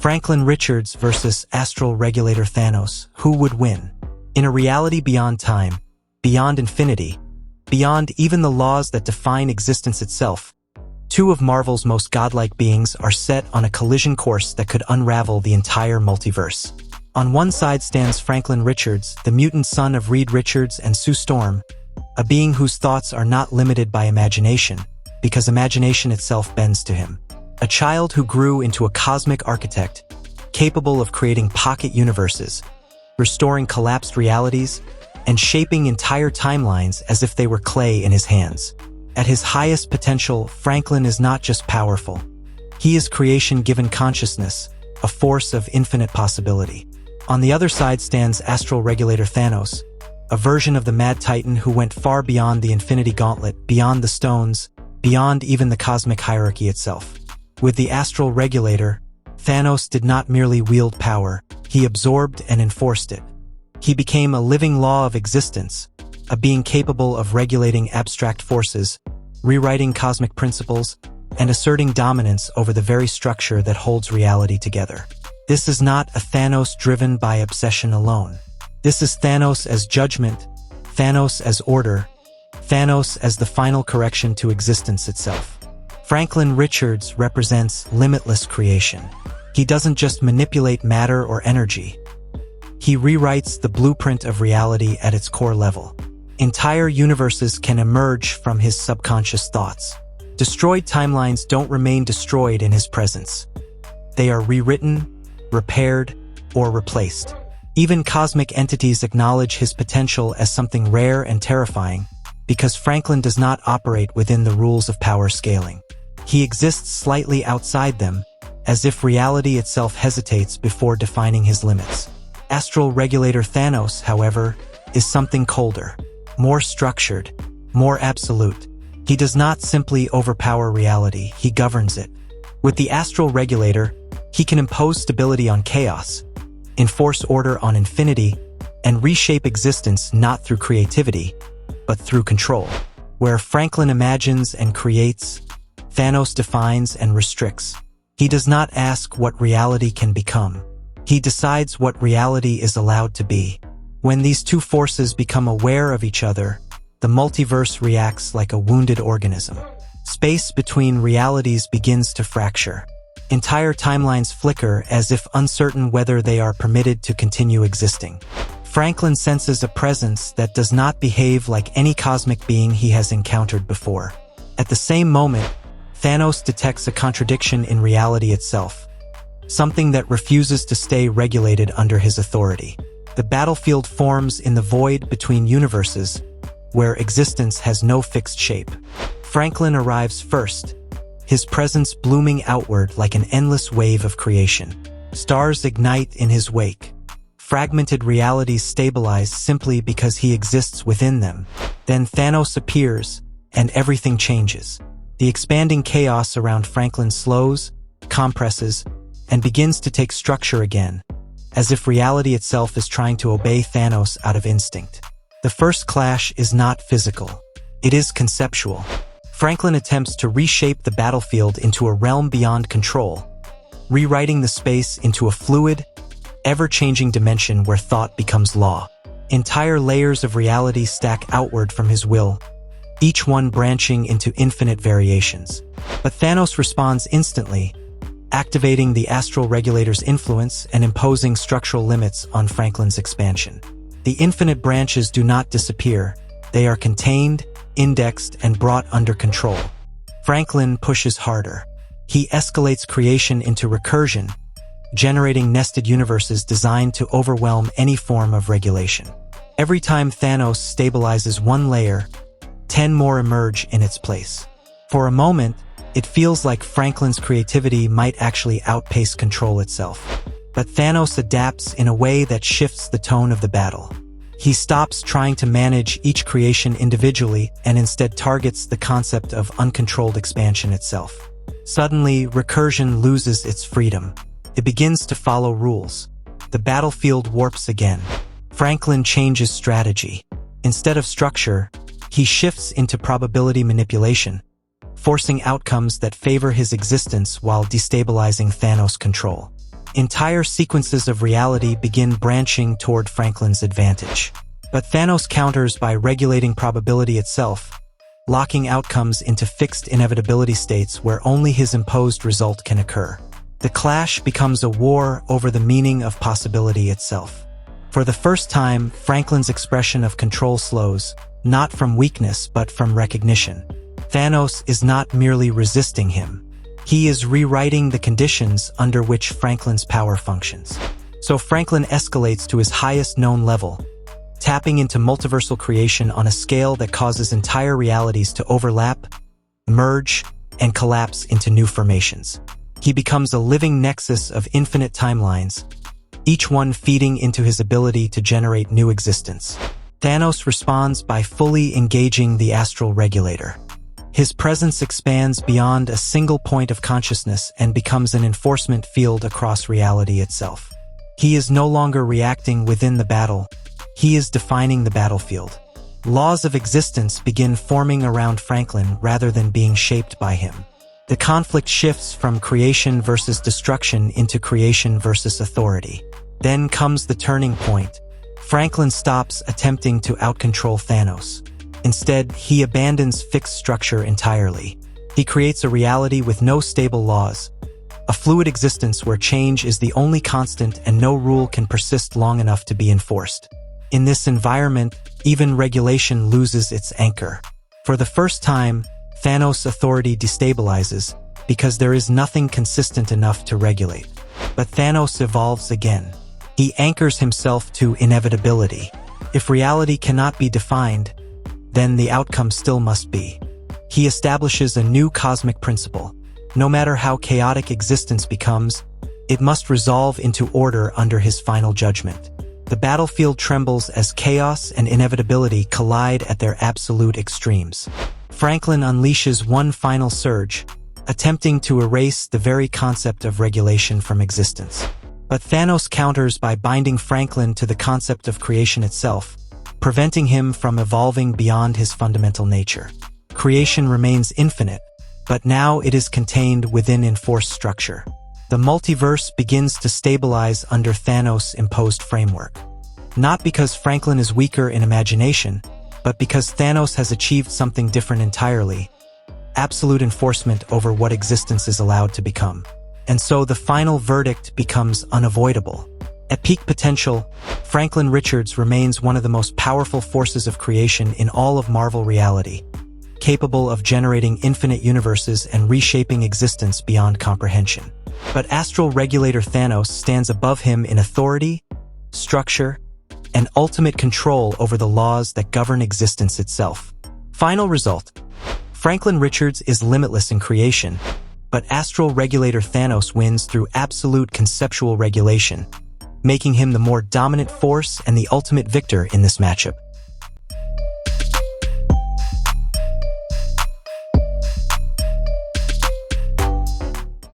Franklin Richards versus Astral Regulator Thanos. Who would win? In a reality beyond time, beyond infinity, beyond even the laws that define existence itself, two of Marvel's most godlike beings are set on a collision course that could unravel the entire multiverse. On one side stands Franklin Richards, the mutant son of Reed Richards and Sue Storm, a being whose thoughts are not limited by imagination, because imagination itself bends to him. A child who grew into a cosmic architect, capable of creating pocket universes, restoring collapsed realities, and shaping entire timelines as if they were clay in his hands. At his highest potential, Franklin is not just powerful. He is creation given consciousness, a force of infinite possibility. On the other side stands Astral Regulator Thanos, a version of the Mad Titan who went far beyond the Infinity Gauntlet, beyond the stones, beyond even the cosmic hierarchy itself. With the Astral Regulator, Thanos did not merely wield power, he absorbed and enforced it. He became a living law of existence, a being capable of regulating abstract forces, rewriting cosmic principles, and asserting dominance over the very structure that holds reality together. This is not a Thanos driven by obsession alone. This is Thanos as judgment, Thanos as order, Thanos as the final correction to existence itself. Franklin Richards represents limitless creation. He doesn't just manipulate matter or energy. He rewrites the blueprint of reality at its core level. Entire universes can emerge from his subconscious thoughts. Destroyed timelines don't remain destroyed in his presence. They are rewritten, repaired, or replaced. Even cosmic entities acknowledge his potential as something rare and terrifying, because Franklin does not operate within the rules of power scaling. He exists slightly outside them, as if reality itself hesitates before defining his limits. Astral Regulator Thanos, however, is something colder, more structured, more absolute. He does not simply overpower reality, he governs it. With the Astral Regulator, he can impose stability on chaos, enforce order on infinity, and reshape existence not through creativity, but through control. Where Franklin imagines and creates, Thanos defines and restricts. He does not ask what reality can become. He decides what reality is allowed to be. When these two forces become aware of each other, the multiverse reacts like a wounded organism. Space between realities begins to fracture. Entire timelines flicker as if uncertain whether they are permitted to continue existing. Franklin senses a presence that does not behave like any cosmic being he has encountered before. At the same moment, Thanos detects a contradiction in reality itself, something that refuses to stay regulated under his authority. The battlefield forms in the void between universes, where existence has no fixed shape. Franklin arrives first, his presence blooming outward like an endless wave of creation. Stars ignite in his wake. Fragmented realities stabilize simply because he exists within them. Then Thanos appears, and everything changes. The expanding chaos around Franklin slows, compresses, and begins to take structure again, as if reality itself is trying to obey Thanos out of instinct. The first clash is not physical. It is conceptual. Franklin attempts to reshape the battlefield into a realm beyond control, rewriting the space into a fluid, ever-changing dimension where thought becomes law. Entire layers of reality stack outward from his will, each one branching into infinite variations. But Thanos responds instantly, activating the Astral Regulator's influence and imposing structural limits on Franklin's expansion. The infinite branches do not disappear. They are contained, indexed, and brought under control. Franklin pushes harder. He escalates creation into recursion, generating nested universes designed to overwhelm any form of regulation. Every time Thanos stabilizes one layer, 10 more emerge in its place. For a moment, it feels like Franklin's creativity might actually outpace control itself. But Thanos adapts in a way that shifts the tone of the battle. He stops trying to manage each creation individually and instead targets the concept of uncontrolled expansion itself. Suddenly, recursion loses its freedom. It begins to follow rules. The battlefield warps again. Franklin changes strategy. Instead of structure, he shifts into probability manipulation, forcing outcomes that favor his existence while destabilizing Thanos' control. Entire sequences of reality begin branching toward Franklin's advantage. But Thanos counters by regulating probability itself, locking outcomes into fixed inevitability states where only his imposed result can occur. The clash becomes a war over the meaning of possibility itself. For the first time, Franklin's expression of control slows, not from weakness but from recognition. Thanos is not merely resisting him. He is rewriting the conditions under which Franklin's power functions. So Franklin escalates to his highest known level, tapping into multiversal creation on a scale that causes entire realities to overlap, merge, and collapse into new formations. He becomes a living nexus of infinite timelines, each one feeding into his ability to generate new existence. Thanos responds by fully engaging the Astral Regulator. His presence expands beyond a single point of consciousness and becomes an enforcement field across reality itself. He is no longer reacting within the battle, he is defining the battlefield. Laws of existence begin forming around Franklin rather than being shaped by him. The conflict shifts from creation versus destruction into creation versus authority. Then comes the turning point. Franklin stops attempting to outcontrol Thanos. Instead, he abandons fixed structure entirely. He creates a reality with no stable laws, a fluid existence where change is the only constant and no rule can persist long enough to be enforced. In this environment, even regulation loses its anchor. For the first time, Thanos' authority destabilizes because there is nothing consistent enough to regulate. But Thanos evolves again. He anchors himself to inevitability. If reality cannot be defined, then the outcome still must be. He establishes a new cosmic principle. No matter how chaotic existence becomes, it must resolve into order under his final judgment. The battlefield trembles as chaos and inevitability collide at their absolute extremes. Franklin unleashes one final surge, attempting to erase the very concept of regulation from existence. But Thanos counters by binding Franklin to the concept of creation itself, preventing him from evolving beyond his fundamental nature. Creation remains infinite, but now it is contained within enforced structure. The multiverse begins to stabilize under Thanos' imposed framework. Not because Franklin is weaker in imagination, but because Thanos has achieved something different entirely: absolute enforcement over what existence is allowed to become. And so the final verdict becomes unavoidable. At peak potential, Franklin Richards remains one of the most powerful forces of creation in all of Marvel reality, capable of generating infinite universes and reshaping existence beyond comprehension. But Astral Regulator Thanos stands above him in authority, structure, and ultimate control over the laws that govern existence itself. Final result: Franklin Richards is limitless in creation, but Astral Regulator Thanos wins through absolute conceptual regulation, making him the more dominant force and the ultimate victor in this matchup.